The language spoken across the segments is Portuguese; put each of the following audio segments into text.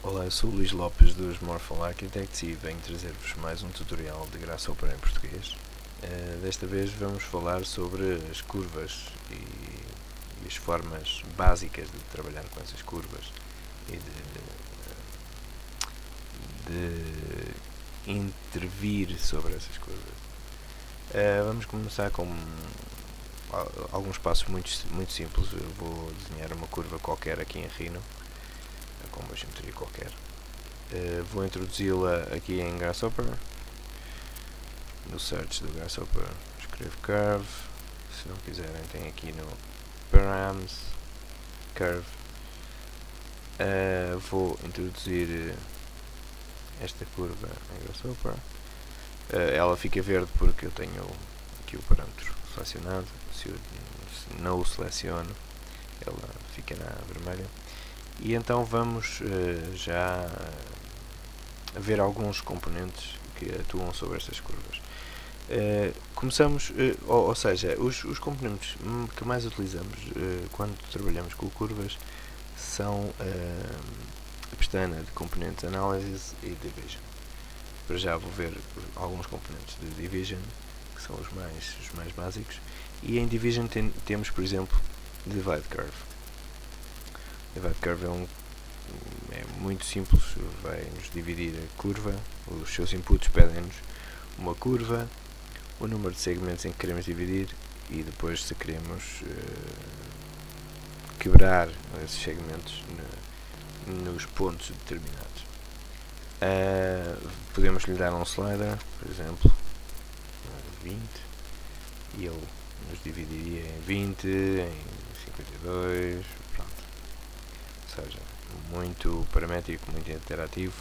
Olá, eu sou o Luís Lopes dos Morphle Architects e venho trazer-vos mais um tutorial de Grasshopper em português. Desta vez vamos falar sobre as curvas e as formas básicas de trabalhar com essas curvas e de intervir sobre essas curvas. Vamos começar com alguns passos muito simples. Eu vou desenhar uma curva qualquer aqui em Rhino, com uma geometria qualquer. Vou introduzi-la aqui em Grasshopper. No search do Grasshopper escrevo curve. Se não quiserem, tem aqui no params curve. Vou introduzir esta curva em Grasshopper. Ela fica verde porque eu tenho aqui o parâmetro selecionado. Se eu não o seleciono, ela ficará vermelha. E então vamos já ver alguns componentes que atuam sobre estas curvas. Começamos, ou seja, os componentes que mais utilizamos quando trabalhamos com curvas são a pestana de componentes Analysis e Division. Para já vou ver alguns componentes de Division, que são os mais básicos, e em Division temos, por exemplo, Divide Curve. Divide Curve é muito simples, vai-nos dividir a curva, os seus inputs pedem-nos uma curva, o número de segmentos em que queremos dividir e depois se queremos quebrar esses segmentos nos pontos determinados. Podemos lhe dar um slider, por exemplo, 20, e ele nos dividiria em 20, em 52, pronto. Ou seja, muito paramétrico, muito interativo,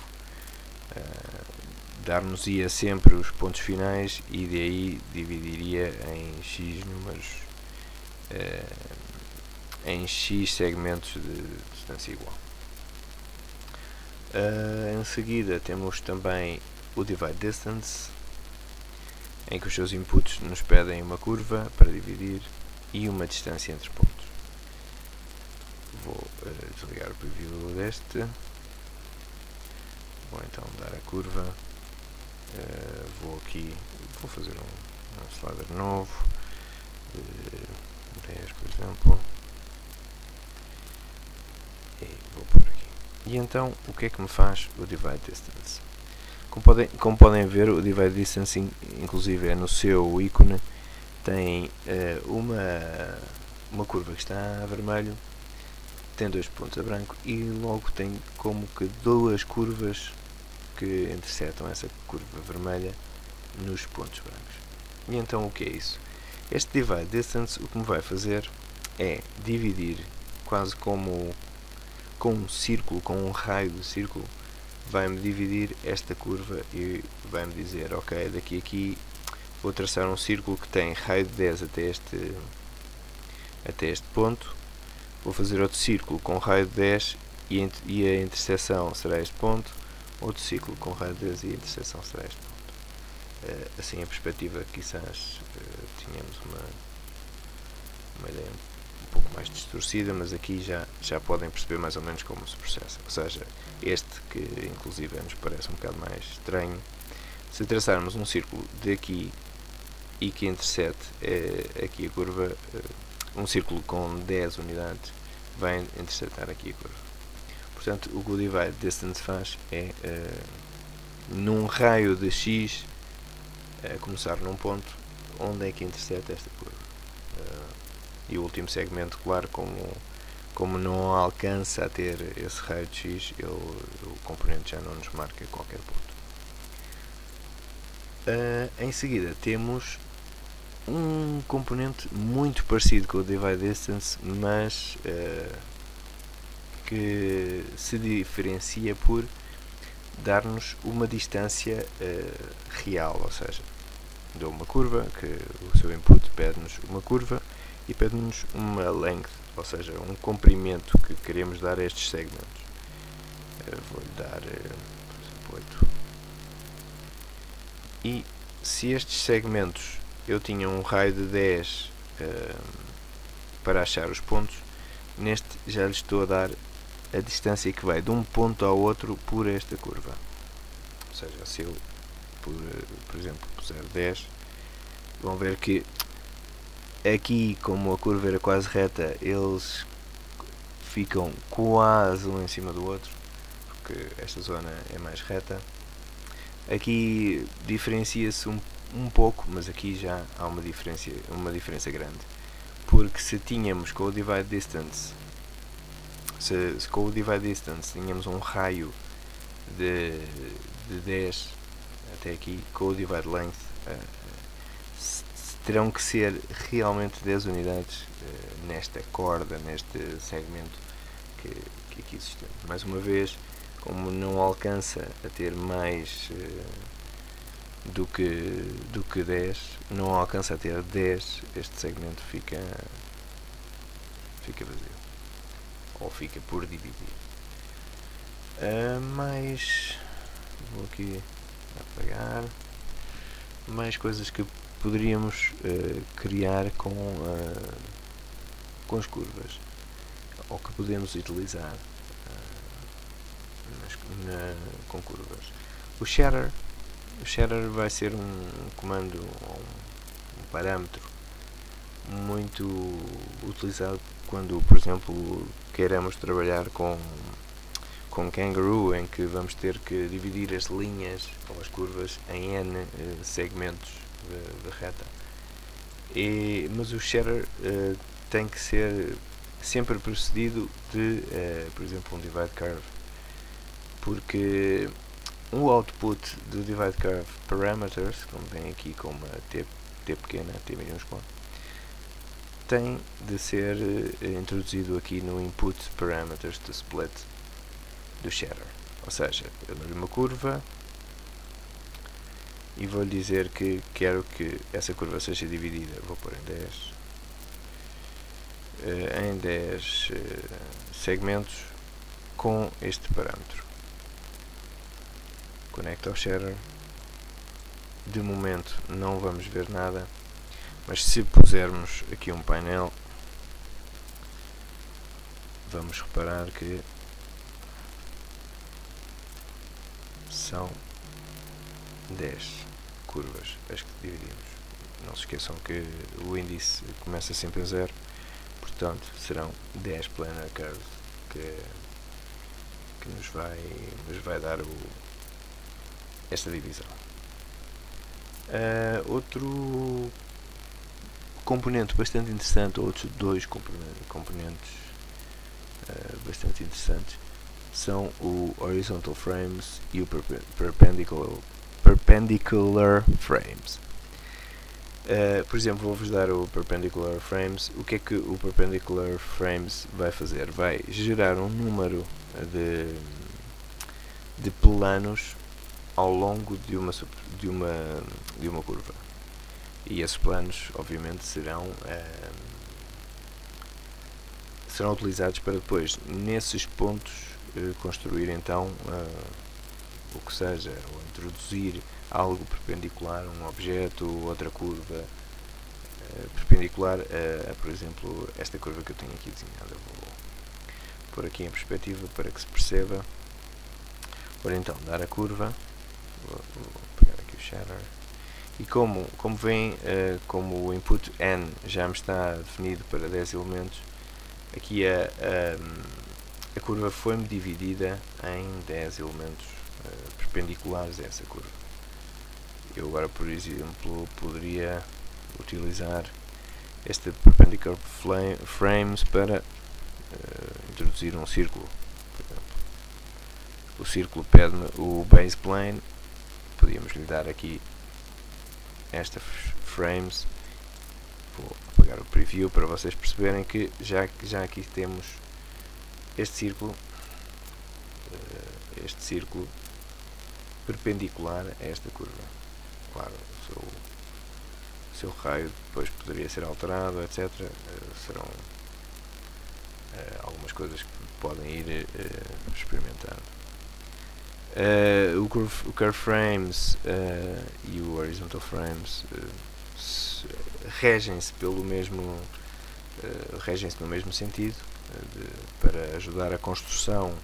dar-nos-ia sempre os pontos finais e daí dividiria em x números, em x segmentos de distância igual. Em seguida temos também o Divide Distance, em que os seus inputs nos pedem uma curva para dividir e uma distância entre pontos. Vou desligar o preview deste. Vou então dar a curva. Vou fazer um slider novo, 10 por exemplo, e vou pôr aqui. E então, o que é que me faz o Divide Distance? Como podem ver, o Divide Distance, inclusive é no seu ícone, tem uma curva que está a vermelho, tem dois pontos a branco e logo tem como que duas curvas que intersetam essa curva vermelha nos pontos brancos. E então o que é isso? Este Divide Distance o que me vai fazer é dividir, quase como com um círculo, com um raio de círculo, vai-me dividir esta curva e vai-me dizer, ok, daqui a aqui vou traçar um círculo que tem raio de 10 até este ponto, vou fazer outro círculo com raio de 10 e a interseção será este ponto, outro círculo com raio de 10 e a interseção será este ponto. Assim a perspectiva quizás tínhamos uma ideia um pouco mais distorcida, mas aqui já podem perceber mais ou menos como se processa. Ou seja, este que inclusive nos parece um bocado mais estranho, se traçarmos um círculo daqui e que intersete aqui a curva, um círculo com 10 unidades vai intersetar aqui a curva. Portanto, o que o Divide Distance faz é, num raio de x, começar num ponto onde é que interseta esta curva. E o último segmento, claro, como não alcança a ter esse raio de x, o componente já não nos marca qualquer ponto. Em seguida temos um componente muito parecido com o Divide Distance, mas que se diferencia por dar-nos uma distância real, ou seja, dou uma curva, que o seu input pede-nos uma curva e pede-nos uma length, ou seja, um comprimento que queremos dar a estes segmentos. Vou-lhe dar, por exemplo, 8. E se estes segmentos eu tinha um raio de 10 para achar os pontos, neste já lhe estou a dar a distância que vai de um ponto ao outro por esta curva. Ou seja, se eu, por exemplo, puser 10, vão ver que aqui, como a curva era quase reta, eles ficam quase um em cima do outro, porque esta zona é mais reta. Aqui diferencia-se um pouco, mas aqui já há uma diferença grande, porque se tínhamos com o divide distance, se com o divide distance tínhamos um raio de 10 até aqui, com o divide length terão que ser realmente 10 unidades nesta corda, neste segmento que aqui existem. Mais uma vez, como não alcança a ter mais do que 10, não alcança a ter 10, este segmento fica vazio, ou fica por dividir. Mais, vou aqui apagar, mais coisas que poderíamos criar com as curvas, ou que podemos utilizar com curvas. O shader vai ser um comando, um parâmetro muito utilizado quando, por exemplo, queremos trabalhar com Kangaroo, em que vamos ter que dividir as linhas ou as curvas em N segmentos de reta. Mas o shader tem que ser sempre precedido de, por exemplo, um divide curve, porque o output do divide curve parameters, como vem aqui com uma T pequena, T minúscula, tem de ser introduzido aqui no input parameters do split do shader. Ou seja, eu dou-lhe uma curva e vou-lhe dizer que quero que essa curva seja dividida, vou pôr em 10 segmentos com este parâmetro. Conecto ao shader. De momento não vamos ver nada, mas se pusermos aqui um painel, vamos reparar que são 10 curvas as que dividimos. Não se esqueçam que o índice começa sempre em 0, portanto serão 10 planar curves que nos vai dar esta divisão. Outro componente bastante interessante, outros dois componentes bastante interessantes, são o Horizontal Frames e o Perpendicular Frames. Por exemplo, vou-vos dar o Perpendicular Frames. O que é que o Perpendicular Frames vai fazer? Vai gerar um número de planos ao longo de uma curva, e esses planos obviamente serão utilizados para depois, nesses pontos, construir então o que seja, ou introduzir algo perpendicular, um objeto, outra curva perpendicular a, por exemplo, esta curva que eu tenho aqui desenhada. Vou pôr aqui em perspectiva para que se perceba. Ora então, dar a curva, vou pegar aqui o shader, e como veem, como o input N já me está definido para 10 elementos, aqui a curva foi-me dividida em 10 elementos perpendiculares a essa curva. Eu agora, por exemplo, poderia utilizar este Perpendicular Frames para introduzir um círculo, por exemplo. O círculo pede-me o base plane, podíamos lhe dar aqui esta frames. Vou apagar o preview para vocês perceberem que já aqui temos este círculo perpendicular a esta curva. Claro, o seu raio depois poderia ser alterado, etc. Serão algumas coisas que podem ir experimentando. O Curve Frames e o Horizontal Frames regem-se pelo mesmo regem-se no mesmo sentido, para ajudar a construção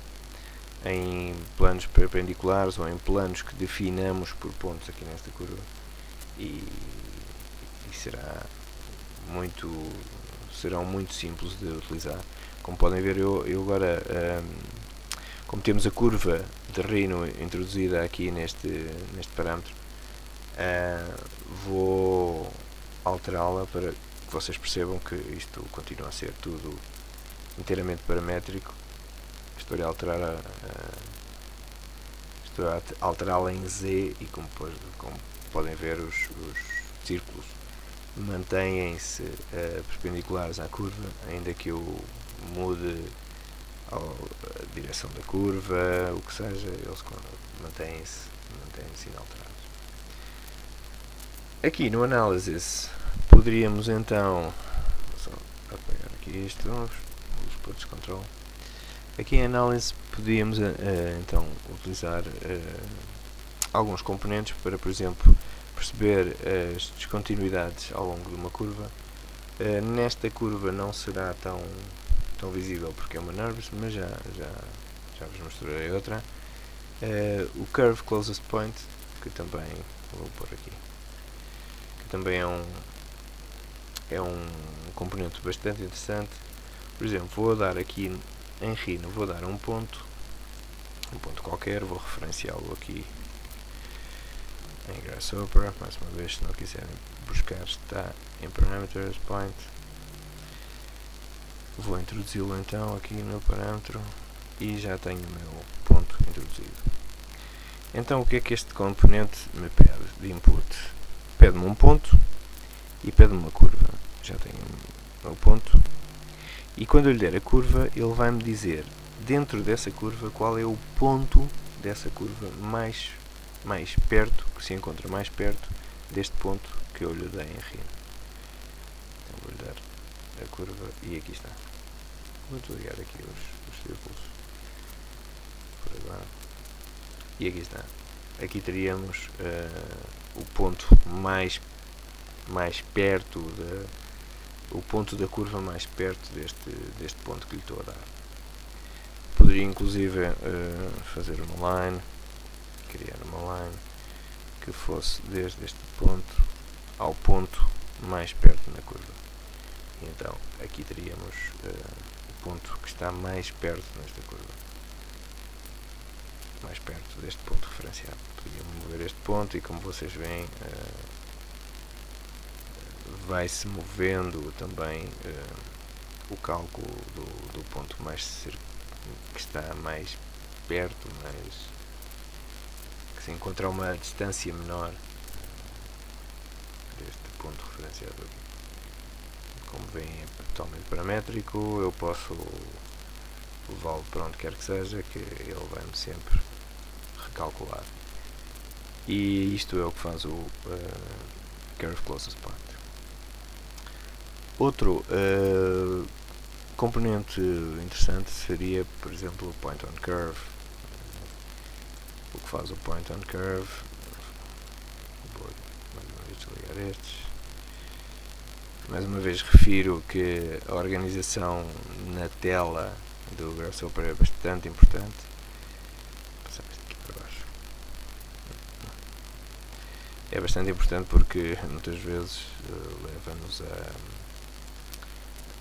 em planos perpendiculares ou em planos que definamos por pontos aqui nesta curva, e serão muito simples de utilizar. Como podem ver, eu agora, como temos a curva de Rhino introduzida aqui neste parâmetro, vou alterá-la para que vocês percebam que isto continua a ser tudo inteiramente paramétrico. Estou a alterá-la em Z, e como podem ver, os círculos mantêm-se perpendiculares à curva, ainda que eu mude a direção da curva, o que seja, eles mantêm-se inalterados. Aqui no Analysis poderíamos então, só apagar aqui isto, os pontos de controle. Aqui em Analysis podíamos então utilizar alguns componentes para, por exemplo, perceber as descontinuidades ao longo de uma curva. Nesta curva não será tão visível porque é uma NURBS, mas já vos mostrarei outra. O Curve Closest Point, que também vou pôr aqui, que também é um componente bastante interessante. Por exemplo, vou dar aqui em Rhino, vou dar um ponto qualquer, vou referenciá-lo aqui em Grasshopper. Mais uma vez, se não quiserem buscar, está em Parameters Point. Vou introduzi-lo então aqui no parâmetro e já tenho o meu ponto introduzido. Então, o que é que este componente me pede de input? Pede-me um ponto e pede-me uma curva. Já tenho o meu ponto. E quando eu lhe der a curva, ele vai-me dizer, dentro dessa curva, qual é o ponto dessa curva mais perto, que se encontra mais perto deste ponto que eu lhe dei em Rhino. Então vou-lhe dar a curva e aqui está. Vou desligar aqui os círculos por agora. E aqui está. Aqui teríamos o ponto mais perto o ponto da curva mais perto deste ponto que lhe estou a dar. Poderia inclusive fazer uma line, criar uma line que fosse desde este ponto ao ponto mais perto na curva. E então aqui teríamos o ponto que está mais perto nesta curva, mais perto deste ponto referenciado. Poderia mover este ponto e, como vocês veem, vai-se movendo também o cálculo do ponto que está mais perto, que se encontra a uma distância menor deste ponto referenciado. Como veem, é totalmente paramétrico. Eu posso levá-lo para onde quer que seja, que ele vai-me sempre recalcular. E isto é o que faz o Curve Closest Point. Outro componente interessante seria, por exemplo, o Point on Curve. O que faz o Point on Curve? Vou mais uma vez desligar estes. Mais uma vez refiro que a organização na tela do Grasshopper é bastante importante. Passar isto aqui para baixo. É bastante importante porque muitas vezes leva-nos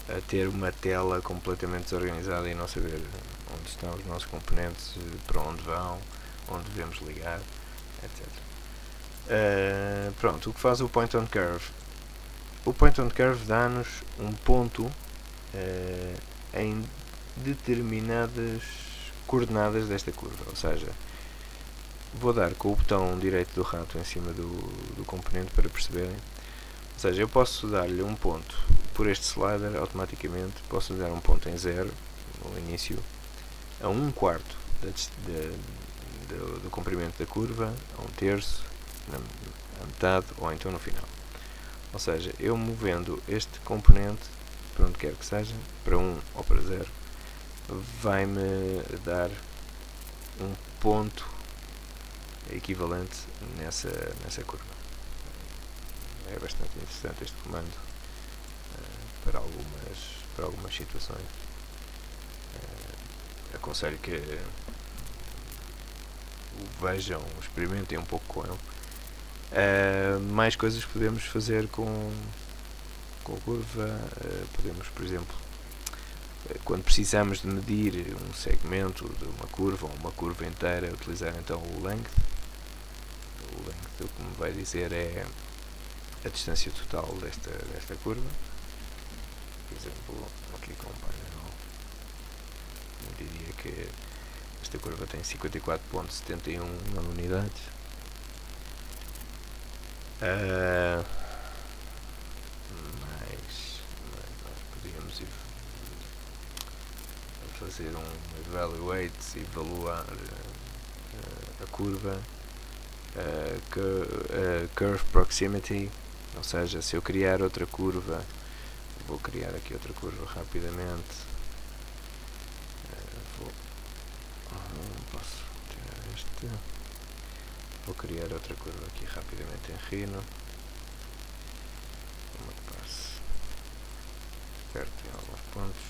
a ter uma tela completamente desorganizada e não saber onde estão os nossos componentes, para onde vão, onde devemos ligar, etc. Pronto, o que faz o Point on Curve? O Point on Curve dá-nos um ponto em determinadas coordenadas desta curva, ou seja, vou dar com o botão direito do rato em cima do componente para perceberem. Ou seja, eu posso dar-lhe um ponto por este slider, automaticamente posso dar um ponto em 0 no início, a 1/4 do comprimento da curva, a 1/3, a metade ou então no final. Ou seja, eu movendo este componente para onde quer que seja, para 1 ou para 0, vai-me dar um ponto equivalente nessa curva. É bastante interessante este comando para algumas situações. Aconselho que o vejam, experimentem um pouco com ele. Mais coisas que podemos fazer com a curva. Podemos, por exemplo, quando precisamos de medir um segmento de uma curva ou uma curva inteira, utilizar então o length. O length, o que me vai dizer é a distância total desta curva. Por exemplo, aqui com o painel, eu diria que esta curva tem 54.71 unidades. Mas podíamos fazer um evaluate, evaluar a curva, curve proximity, ou seja, se eu criar outra curva, vou criar aqui outra curva rapidamente. Posso tirar este. Vou criar outra curva aqui rapidamente em Rhino. Uma que passe perto em alguns pontos.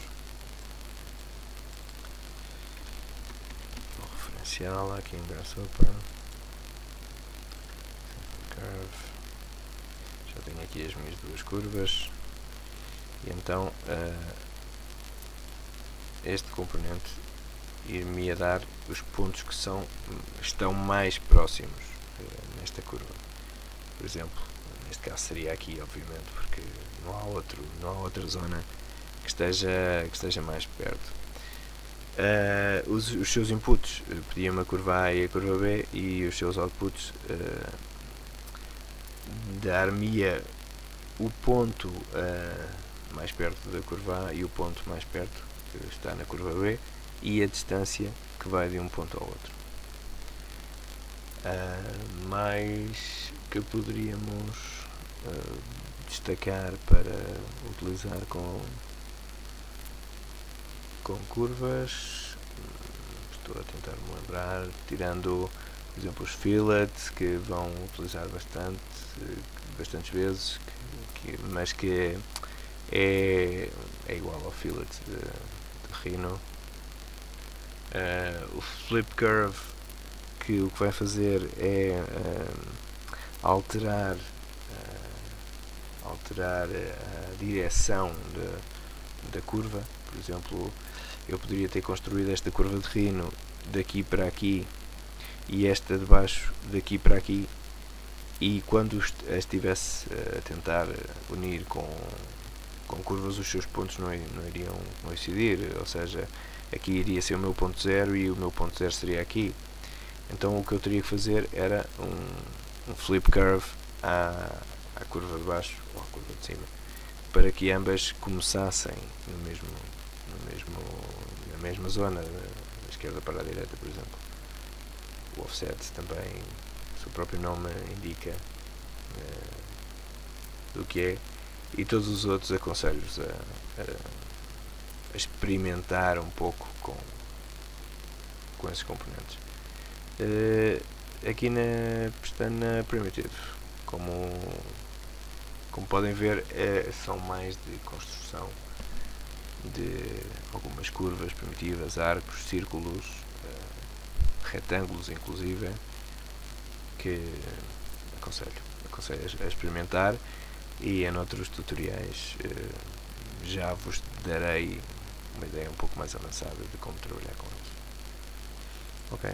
Vou referenciá-la aqui em Grasshopper. Curve. Já tenho aqui as minhas duas curvas. E então este componente ir-me a dar os pontos que estão mais próximos nesta curva. Por exemplo, neste caso seria aqui, obviamente, porque não há outra zona que esteja mais perto. Os seus inputs, pedia-me a curva A e a curva B, e os seus outputs dar-me-ia o ponto mais perto da curva A e o ponto mais perto que está na curva B, e a distância que vai de um ponto ao outro. Mais que poderíamos destacar para utilizar com curvas, estou a tentar me lembrar, tirando, por exemplo, os fillets, que vão utilizar bastantes vezes, mas que é igual ao fillet de Rhino. O flip curve, que o que vai fazer é alterar a direção da curva. Por exemplo, eu poderia ter construído esta curva de Rhino daqui para aqui e esta de baixo daqui para aqui, e quando estivesse a tentar unir com curvas, os seus pontos não iriam coincidir, ou seja, aqui iria ser o meu ponto zero e o meu ponto zero seria aqui. Então o que eu teria que fazer era um flip curve à curva de baixo ou à curva de cima, para que ambas começassem na mesma zona, da esquerda para a direita, por exemplo. O offset também, o seu próprio nome indica do que é, e todos os outros aconselho-vos a experimentar um pouco com esses componentes. Aqui na pestana Primitive, como podem ver, são mais de construção de algumas curvas primitivas, arcos, círculos, retângulos inclusive, que aconselho a experimentar, e em outros tutoriais já vos darei uma ideia um pouco mais avançada de como trabalhar com eles. Ok?